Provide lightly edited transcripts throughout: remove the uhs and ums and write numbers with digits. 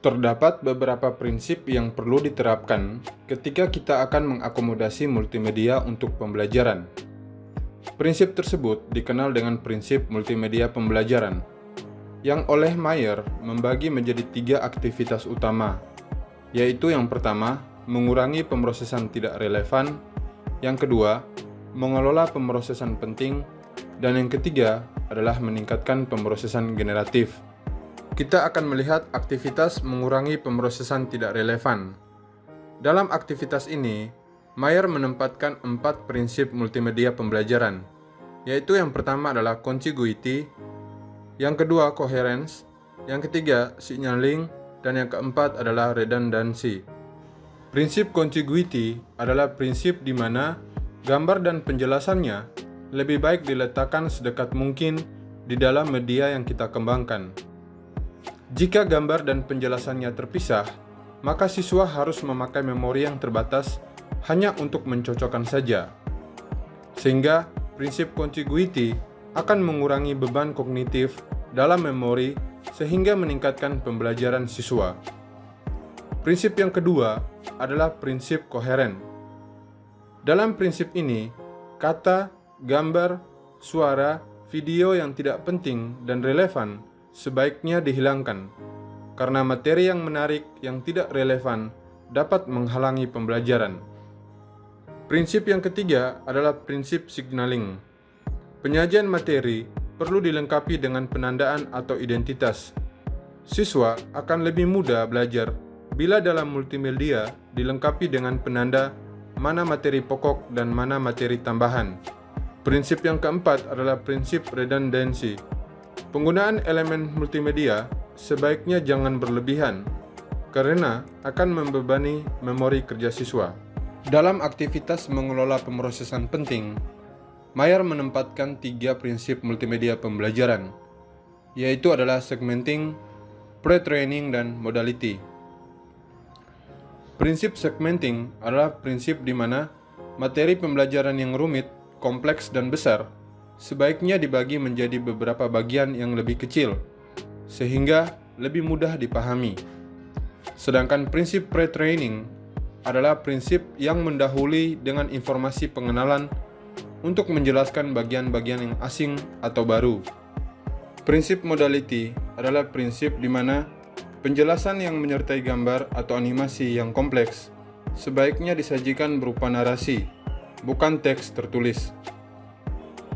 Terdapat beberapa prinsip yang perlu diterapkan ketika kita akan mengakomodasi multimedia untuk pembelajaran. Prinsip tersebut dikenal dengan prinsip multimedia pembelajaran, yang oleh Mayer membagi menjadi 3 aktivitas utama, yaitu yang pertama, mengurangi pemrosesan tidak relevan, yang kedua, mengelola pemrosesan penting, dan yang ketiga adalah meningkatkan pemrosesan generatif. Kita akan melihat aktivitas mengurangi pemrosesan tidak relevan. Dalam aktivitas ini, Mayer menempatkan 4 prinsip multimedia pembelajaran, yaitu yang pertama adalah contiguity, yang kedua coherence, yang ketiga signaling, dan yang keempat adalah redundancy. Prinsip contiguity adalah prinsip di mana gambar dan penjelasannya lebih baik diletakkan sedekat mungkin di dalam media yang kita kembangkan. Jika gambar dan penjelasannya terpisah, maka siswa harus memakai memori yang terbatas hanya untuk mencocokkan saja. Sehingga prinsip contiguity akan mengurangi beban kognitif dalam memori sehingga meningkatkan pembelajaran siswa. Prinsip yang kedua adalah prinsip koheren. Dalam prinsip ini, kata, gambar, suara, video yang tidak penting dan relevan sebaiknya dihilangkan, karena materi yang menarik yang tidak relevan dapat menghalangi pembelajaran. Prinsip yang ketiga adalah prinsip signaling. Penyajian materi perlu dilengkapi dengan penandaan atau identitas. Siswa akan lebih mudah belajar bila dalam multimedia dilengkapi dengan penanda mana materi pokok dan mana materi tambahan. Prinsip yang keempat adalah prinsip redundancy. Penggunaan elemen multimedia sebaiknya jangan berlebihan, karena akan membebani memori kerja siswa. Dalam aktivitas mengelola pemrosesan penting, Mayer menempatkan 3 prinsip multimedia pembelajaran, yaitu adalah segmenting, pre-training, dan modality. Prinsip segmenting adalah prinsip di mana materi pembelajaran yang rumit, kompleks, dan besar sebaiknya dibagi menjadi beberapa bagian yang lebih kecil, sehingga lebih mudah dipahami. Sedangkan prinsip pre-training adalah prinsip yang mendahului dengan informasi pengenalan untuk menjelaskan bagian-bagian yang asing atau baru. Prinsip modality adalah prinsip di mana penjelasan yang menyertai gambar atau animasi yang kompleks sebaiknya disajikan berupa narasi, bukan teks tertulis.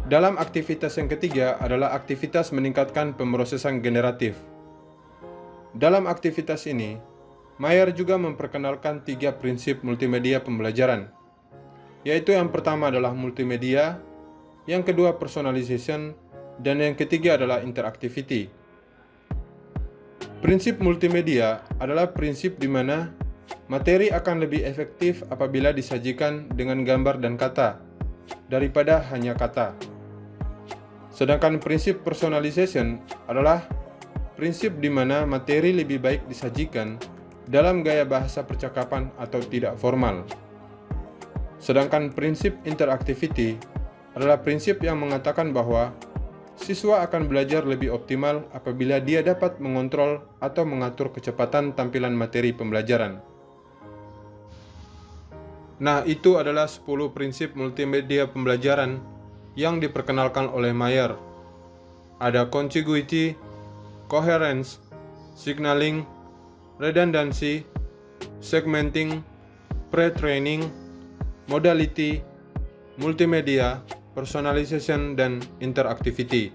Dalam aktivitas yang ketiga adalah aktivitas meningkatkan pemrosesan generatif. Dalam aktivitas ini, Mayer juga memperkenalkan 3 prinsip multimedia pembelajaran, yaitu yang pertama adalah multimedia, yang kedua personalization, dan yang ketiga adalah interactivity. Prinsip multimedia adalah prinsip di mana materi akan lebih efektif apabila disajikan dengan gambar dan kata, daripada hanya kata. Sedangkan prinsip personalization adalah prinsip di mana materi lebih baik disajikan dalam gaya bahasa percakapan atau tidak formal. Sedangkan prinsip interactivity adalah prinsip yang mengatakan bahwa siswa akan belajar lebih optimal apabila dia dapat mengontrol atau mengatur kecepatan tampilan materi pembelajaran. Nah, itu adalah 10 prinsip multimedia pembelajaran yang diperkenalkan oleh Mayer. Ada contiguity, coherence, signaling, redundancy, segmenting, pre-training, modality, multimedia, personalization, dan interactivity.